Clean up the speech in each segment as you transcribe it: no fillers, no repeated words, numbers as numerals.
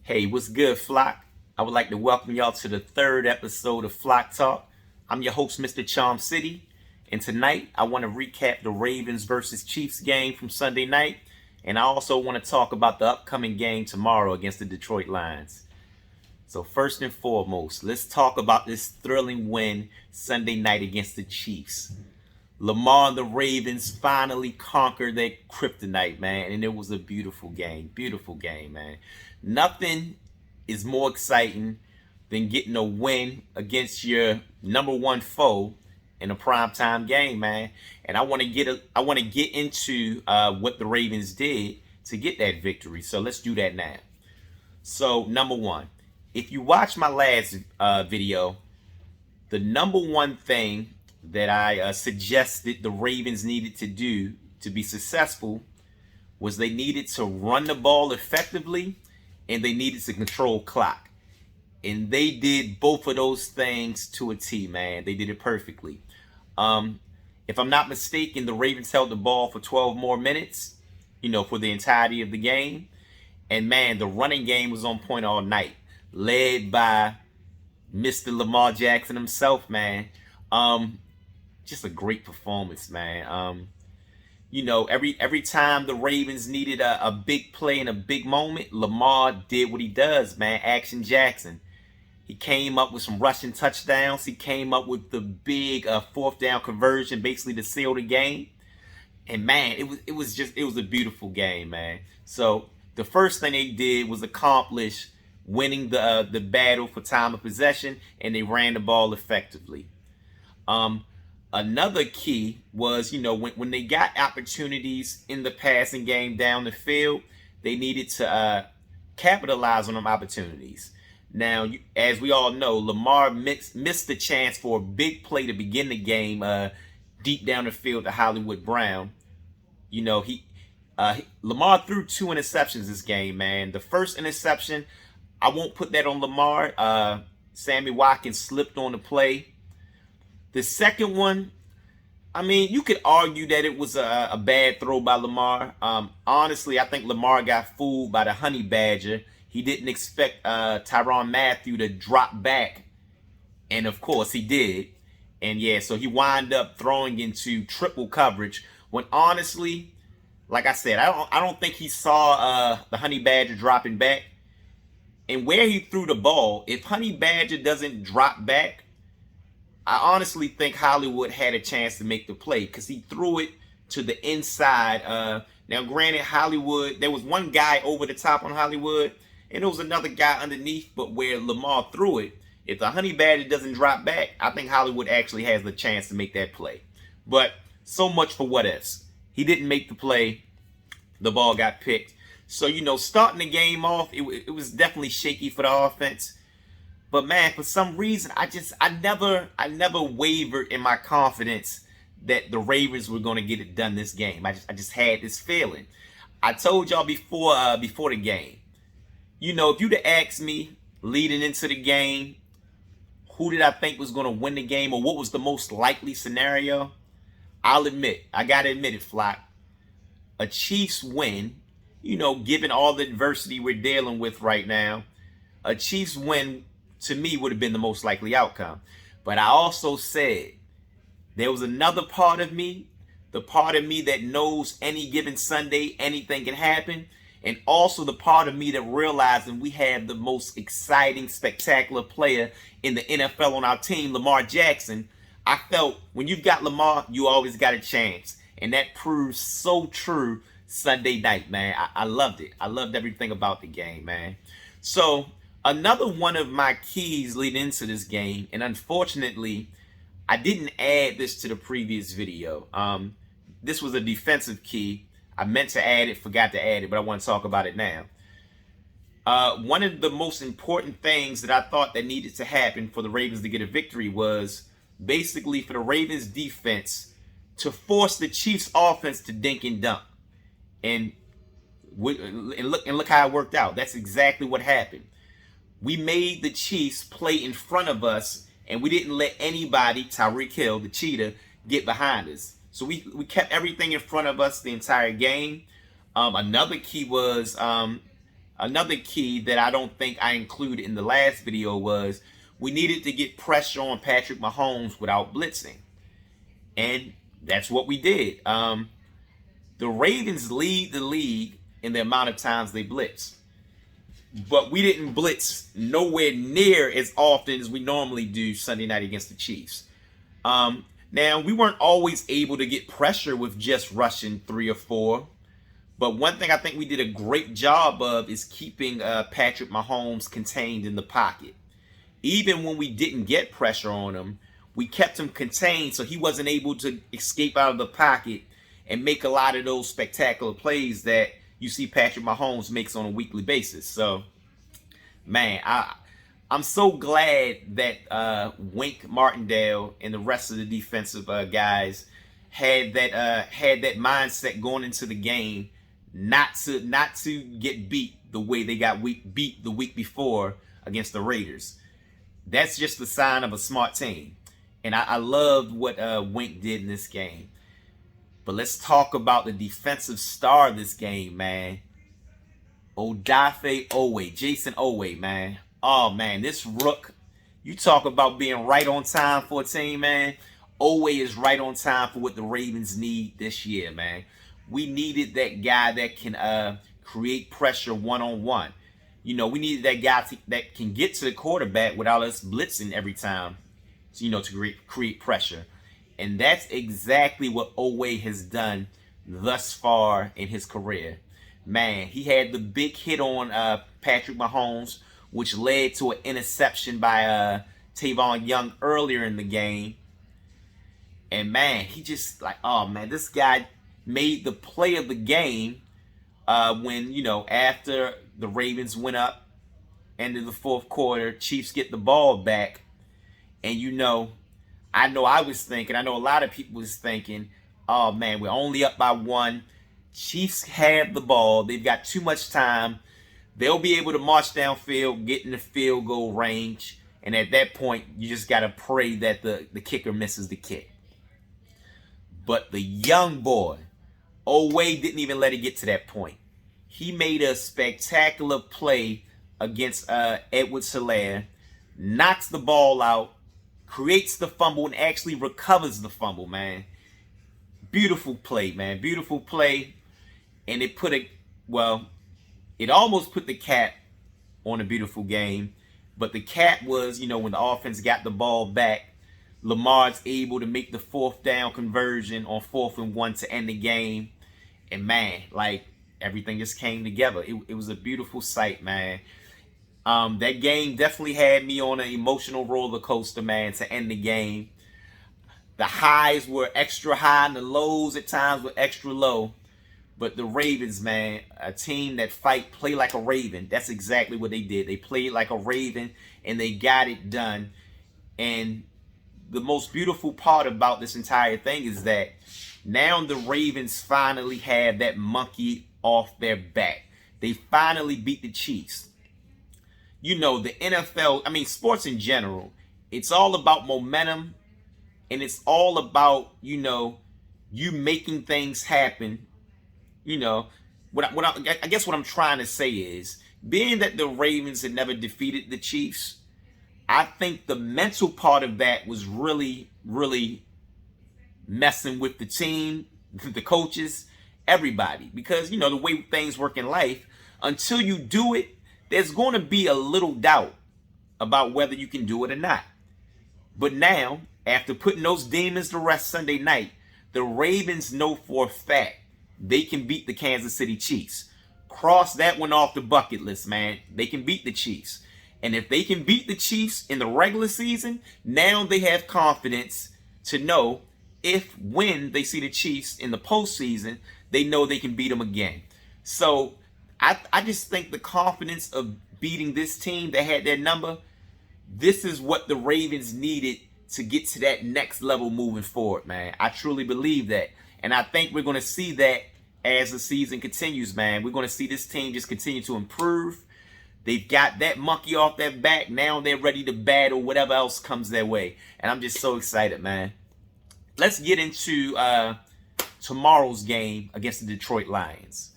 Hey, what's good, Flock? I would like to welcome y'all to the third episode of Flock Talk. I'm your host, Mr. CharmCity, and tonight I want to recap the Ravens versus Chiefs game from Sunday night, and I also want to talk about the upcoming game tomorrow against the Detroit Lions. So first and foremost, let's talk about this thrilling win Sunday night against the Chiefs. Lamar and the Ravens finally conquered their kryptonite, man, and it was a beautiful game, man. Nothing is more exciting than getting a win against your number one foe in a primetime game, man. And I want to get into what the Ravens did to get that victory. So let's do that now. So number one, if you watch my last video, the number one thing that I suggested the Ravens needed to do to be successful was they needed to run the ball effectively and they needed to control clock. And they did both of those things to a T, man. They did it perfectly. If I'm not mistaken, the Ravens held the ball for 12 more minutes, for the entirety of the game. And man, the running game was on point all night, led by Mr. Lamar Jackson himself, man. Just a great performance, man. Every time the Ravens needed a big play in a big moment, Lamar did what he does, man. Action Jackson. He came up with some rushing touchdowns. He came up with the big fourth down conversion, basically to seal the game. And man, it was a beautiful game, man. So the first thing they did was accomplish winning the battle for time of possession, and they ran the ball effectively. Another key was, when they got opportunities in the passing game down the field, they needed to capitalize on them opportunities. Now, as we all know, Lamar missed the chance for a big play to begin the game deep down the field to Hollywood Brown. Lamar threw 2 interceptions this game, man. The first interception, I won't put that on Lamar. Sammy Watkins slipped on the play. The second one, I mean, you could argue that it was a bad throw by Lamar. Honestly, I think Lamar got fooled by the honey badger. He didn't expect Tyrann Mathieu to drop back. And of course he did. And yeah, so he wound up throwing into triple coverage when honestly, like I said, I don't think he saw the honey badger dropping back. And where he threw the ball, if honey badger doesn't drop back, I honestly think Hollywood had a chance to make the play because he threw it to the inside. Now, granted, Hollywood, there was one guy over the top on Hollywood, and there was another guy underneath, but where Lamar threw it, if the honey badger doesn't drop back, I think Hollywood actually has the chance to make that play. But so much for what ifs. He didn't make the play. The ball got picked. So, starting the game off, it was definitely shaky for the offense. But man, for some reason, I never wavered in my confidence that the Ravens were going to get it done this game. I just had this feeling. I told y'all before the game, if you'd have asked me leading into the game, who did I think was going to win the game or what was the most likely scenario? I gotta admit it, Flock. A Chiefs win, given all the adversity we're dealing with right now, a Chiefs win to me would have been the most likely outcome. But I also said there was another part of me, the part of me that knows any given Sunday anything can happen, and also the part of me that realizing we have the most exciting, spectacular player in the NFL on our team, Lamar Jackson. I felt when you've got Lamar, you always got a chance. And that proves so true Sunday night, man. I loved it. I loved everything about the game, man. So another one of my keys leading into this game, and unfortunately, I didn't add this to the previous video. This was a defensive key. I meant to add it, forgot to add it, but I want to talk about it now. One of the most important things that I thought that needed to happen for the Ravens to get a victory was basically for the Ravens defense to force the Chiefs offense to dink and dunk. And look how it worked out. That's exactly what happened. We made the Chiefs play in front of us, and we didn't let anybody, Tyreek Hill, the cheetah, get behind us. So we kept everything in front of us the entire game. Another key was Another key that I don't think I included in the last video was we needed to get pressure on Patrick Mahomes without blitzing. And that's what we did. The Ravens lead the league in the amount of times they blitz. But we didn't blitz nowhere near as often as we normally do Sunday night against the Chiefs. Now, we weren't always able to get pressure with just rushing 3 or 4. But one thing I think we did a great job of is keeping Patrick Mahomes contained in the pocket. Even when we didn't get pressure on him, we kept him contained so he wasn't able to escape out of the pocket and make a lot of those spectacular plays that you see Patrick Mahomes makes on a weekly basis. So, man, I'm so glad that Wink Martindale and the rest of the defensive guys had that mindset going into the game, not to get beat the way they got beat the week before against the Raiders. That's just the sign of a smart team. And I loved what Wink did in this game. But let's talk about the defensive star of this game, man. Odafe Oweh, Jason Oweh, man. Oh, man, this rook, you talk about being right on time for a team, man. Oweh is right on time for what the Ravens need this year, man. We needed that guy that can create pressure one-on-one. You know, we needed that guy that can get to the quarterback without us blitzing every time, you know, to create pressure. And that's exactly what Oweh has done thus far in his career. Man, he had the big hit on Patrick Mahomes, which led to an interception by Tavon Young earlier in the game. And, man, he just like, oh, man, this guy made the play of the game when, you know, after the Ravens went up into the fourth quarter, Chiefs get the ball back. And, you know I was thinking, I know a lot of people was thinking, oh, man, we're only up by 1. Chiefs have the ball. They've got too much time. They'll be able to march downfield, get in the field goal range. And at that point, you just got to pray that the kicker misses the kick. But the young boy, Oweh, didn't even let it get to that point. He made a spectacular play against Edwards-Helaire, knocks the ball out, creates the fumble, and actually recovers the fumble, man. Beautiful play, man. Beautiful play. And it it almost put the cap on a beautiful game. But the cap was, you know, when the offense got the ball back, Lamar's able to make the 4th down conversion on 4th and 1 to end the game. And, man, like, everything just came together. It was a beautiful sight, man. That game definitely had me on an emotional roller coaster, man, to end the game. The highs were extra high and the lows at times were extra low. But the Ravens, man, a team that play like a Raven. That's exactly what they did. They played like a Raven and they got it done. And the most beautiful part about this entire thing is that now the Ravens finally have that monkey off their back. They finally beat the Chiefs. You know, the NFL, I mean, sports in general, it's all about momentum, and it's all about, you know, you making things happen. You know, I guess what I'm trying to say is, being that the Ravens had never defeated the Chiefs, I think the mental part of that was really, really messing with the team, the coaches, everybody. Because, you know, the way things work in life, until you do it, there's going to be a little doubt about whether you can do it or not. But now, after putting those demons to rest Sunday night, the Ravens know for a fact they can beat the Kansas City Chiefs. Cross that one off the bucket list, man. They can beat the Chiefs. And if they can beat the Chiefs in the regular season, now they have confidence to know when they see the Chiefs in the postseason, they know they can beat them again. So I just think the confidence of beating this team that had their number, this is what the Ravens needed to get to that next level moving forward, man. I truly believe that. And I think we're going to see that as the season continues, man. We're going to see this team just continue to improve. They've got that monkey off their back. Now they're ready to battle whatever else comes their way. And I'm just so excited, man. Let's get into tomorrow's game against the Detroit Lions.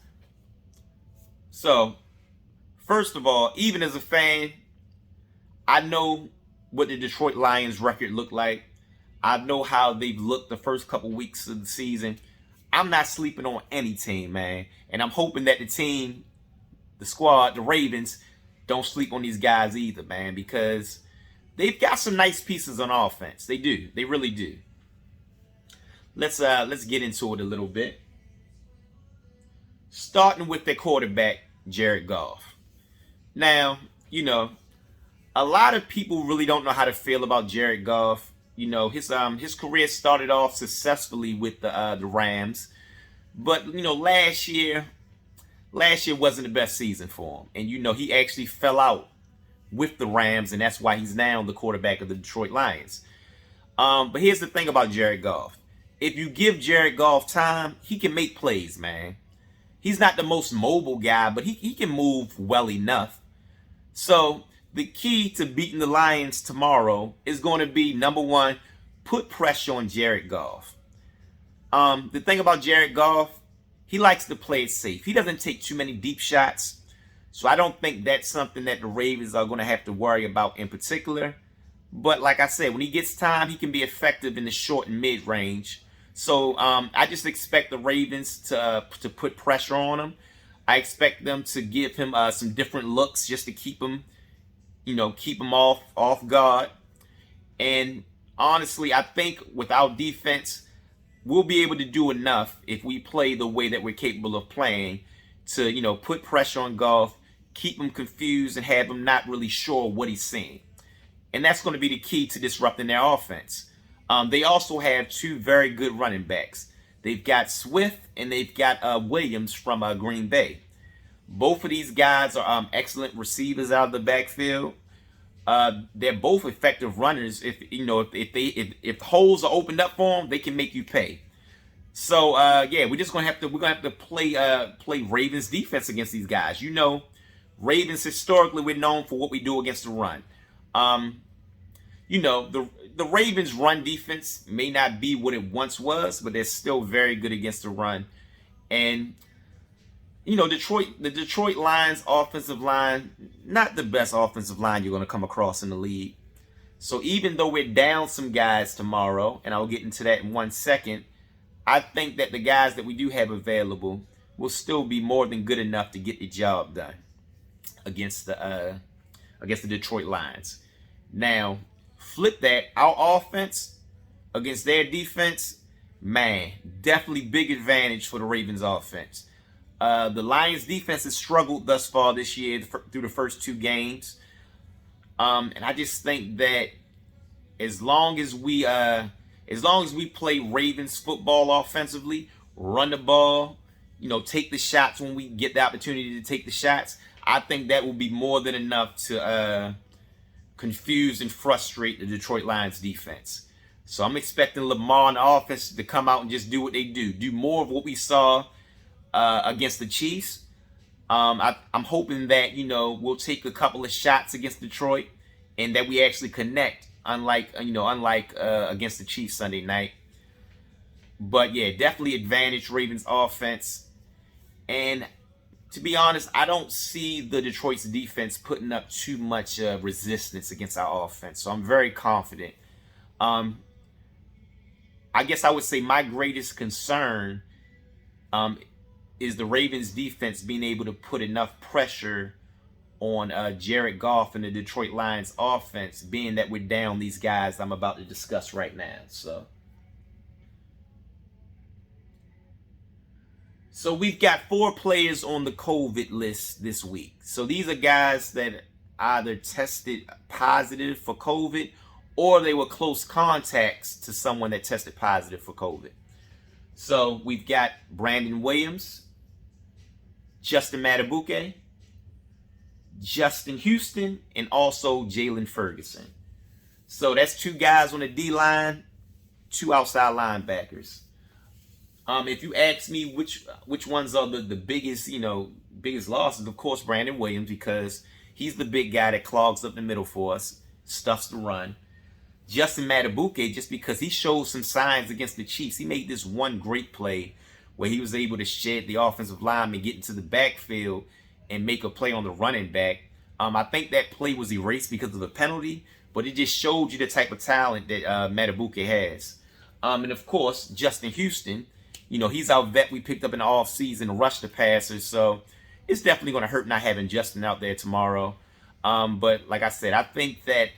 So, First of all, even as a fan, I know what the Detroit Lions record looked like. I know how they've looked the first couple weeks of the season. I'm not sleeping on any team, man. And I'm hoping that the team, the squad, the Ravens, don't sleep on these guys either, man, because they've got some nice pieces on offense. They do. They really do. Let's get into it a little bit. Starting with their quarterback, Jared Goff. Now, a lot of people really don't know how to feel about Jared Goff. His career started off successfully with the Rams, but last year wasn't the best season for him, and he actually fell out with the Rams, and that's why he's now the quarterback of the Detroit Lions. But here's the thing about Jared Goff: if you give Jared Goff time, he can make plays, man. He's not the most mobile guy, but he can move well enough. So the key to beating the Lions tomorrow is going to be, number one, put pressure on Jared Goff. The thing about Jared Goff, he likes to play it safe. He doesn't take too many deep shots. So I don't think that's something that the Ravens are going to have to worry about in particular. But like I said, when he gets time, he can be effective in the short and mid-range. So I just expect the Ravens to put pressure on him. I expect them to give him some different looks just to keep him off guard. And honestly, I think with our defense, we'll be able to do enough if we play the way that we're capable of playing to, put pressure on Goff, keep him confused, and have him not really sure what he's seeing. And that's going to be the key to disrupting their offense. They also have two very good running backs. They've got Swift and they've got Williams from Green Bay. Both of these guys are excellent receivers out of the backfield. They're both effective runners. If holes are opened up for them, they can make you pay. So we're gonna have to play Ravens defense against these guys. Ravens historically, we're known for what we do against the run. The Ravens run defense may not be what it once was, but they're still very good against the run. And the Detroit Lions offensive line, not the best offensive line you're going to come across in the league. So even though we're down some guys tomorrow, and I'll get into that in 1 second, I think that the guys that we do have available will still be more than good enough to get the job done against the Detroit Lions. Now, flip that, our offense against their defense, man, definitely big advantage for the Ravens offense. The Lions defense has struggled thus far this year through the first 2 games. And I just think that as long as we play Ravens football offensively, run the ball, take the shots when we get the opportunity to take the shots, I think that will be more than enough to confuse and frustrate the Detroit Lions defense. So I'm expecting Lamar and the offense to come out and just do what they do. Do more of what we saw against the Chiefs. I'm hoping that, we'll take a couple of shots against Detroit and that we actually connect, unlike against the Chiefs Sunday night. But yeah, definitely advantage Ravens offense. And to be honest, I don't see the Detroit's defense putting up too much resistance against our offense. So I'm very confident. I guess I would say my greatest concern is the Ravens defense being able to put enough pressure on Jared Goff and the Detroit Lions offense, being that we're down these guys I'm about to discuss right now. So we've got 4 players on the COVID list this week. So these are guys that either tested positive for COVID or they were close contacts to someone that tested positive for COVID. So we've got Brandon Williams, Justin Madubuike, Justin Houston, and also Jalen Ferguson. So that's 2 guys on the D-line, 2 outside linebackers. If you ask me which ones are the biggest, biggest losses, of course, Brandon Williams, because he's the big guy that clogs up the middle for us, stuffs the run. Justin Madubuike, just because he showed some signs against the Chiefs. He made this one great play where he was able to shed the offensive lineman, get into the backfield, and make a play on the running back. I think that play was erased because of the penalty, but it just showed you the type of talent that Matabuke has. And of course, Justin Houston, you know, he's our vet we picked up in the offseason to rush the passers. So it's definitely going to hurt not having Justin out there tomorrow. But like I said, I think that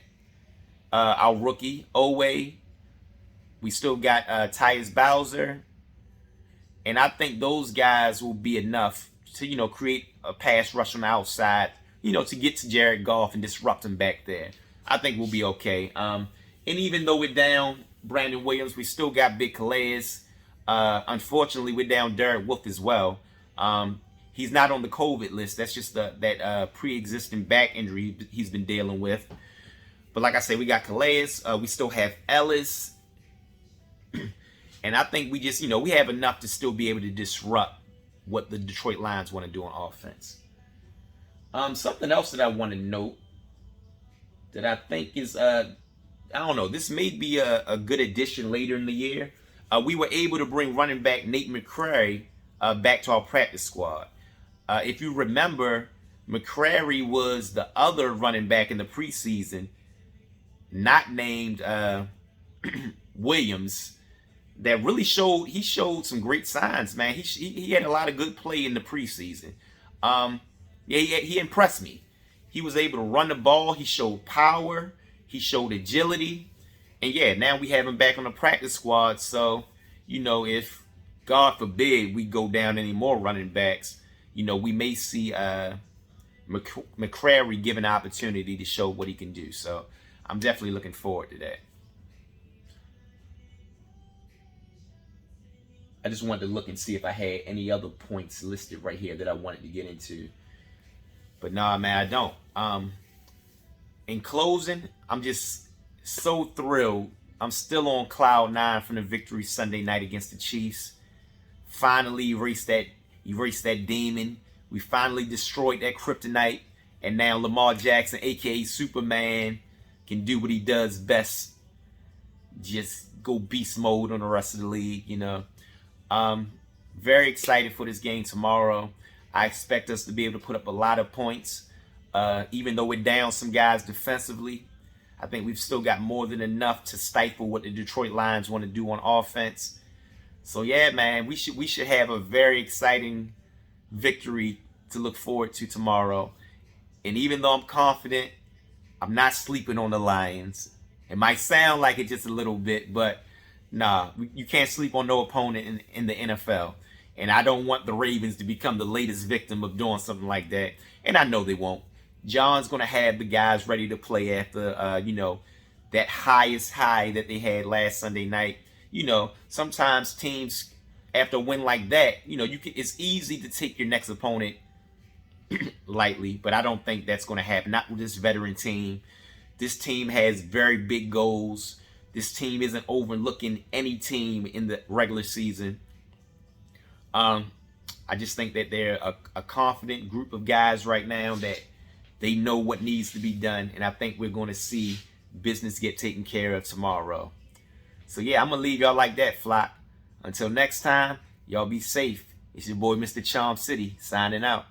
our rookie, Owe, we still got Tyus Bowser. And I think those guys will be enough to, you know, create a pass rush on the outside, you know, to get to Jared Goff and disrupt him back there. I think we'll be okay. And even though we're down Brandon Williams, we still got Big Calais. Unfortunately, we're down Derek Wolfe as well. He's not on the COVID list. That's just that pre-existing back injury he's been dealing with. But like I said, we got Calais. We still have Ellis. And I think we just, you know, we have enough to still be able to disrupt what the Detroit Lions want to do on offense. Something else that I want to note that I think is, I don't know, this may be a good addition later in the year. We were able to bring running back Nate McCrary back to our practice squad. If you remember, McCrary was the other running back in the preseason, not named Williams, that really showed some great signs, man. He had a lot of good play in the preseason. Yeah, he impressed me. He was able to run the ball. He showed power. He showed agility. And yeah, now we have him back on the practice squad. So, you know, if God forbid we go down any more running backs, you know, we may see McCrary given an opportunity to show what he can do. So I'm definitely looking forward to that. I just wanted to look and see if I had any other points listed right here that I wanted to get into. But nah, man, I don't. In closing, I'm just so thrilled. I'm still on cloud 9 from the victory Sunday night against the Chiefs. Finally erased that demon. We finally destroyed that kryptonite. And now Lamar Jackson, aka Superman, can do what he does best. Just go beast mode on the rest of the league, you know. Very excited for this game tomorrow. I expect us to be able to put up a lot of points. Even though we're down some guys defensively, I think we've still got more than enough to stifle what the Detroit Lions want to do on offense. So yeah, man, we should have a very exciting victory to look forward to tomorrow. And even though I'm confident, I'm not sleeping on the Lions. It might sound like it just a little bit, but nah, you can't sleep on no opponent in the NFL. And I don't want the Ravens to become the latest victim of doing something like that. And I know they won't. John's going to have the guys ready to play after, you know, that highest high that they had last Sunday night. You know, sometimes teams, after a win like that, you know, it's easy to take your next opponent lightly. But I don't think that's going to happen. Not with this veteran team. This team has very big goals. This team isn't overlooking any team in the regular season. I just think that they're a confident group of guys right now that they know what needs to be done. And I think we're going to see business get taken care of tomorrow. So yeah, I'm going to leave y'all like that, flock. Until next time, y'all be safe. It's your boy, Mr. CharmCity, signing out.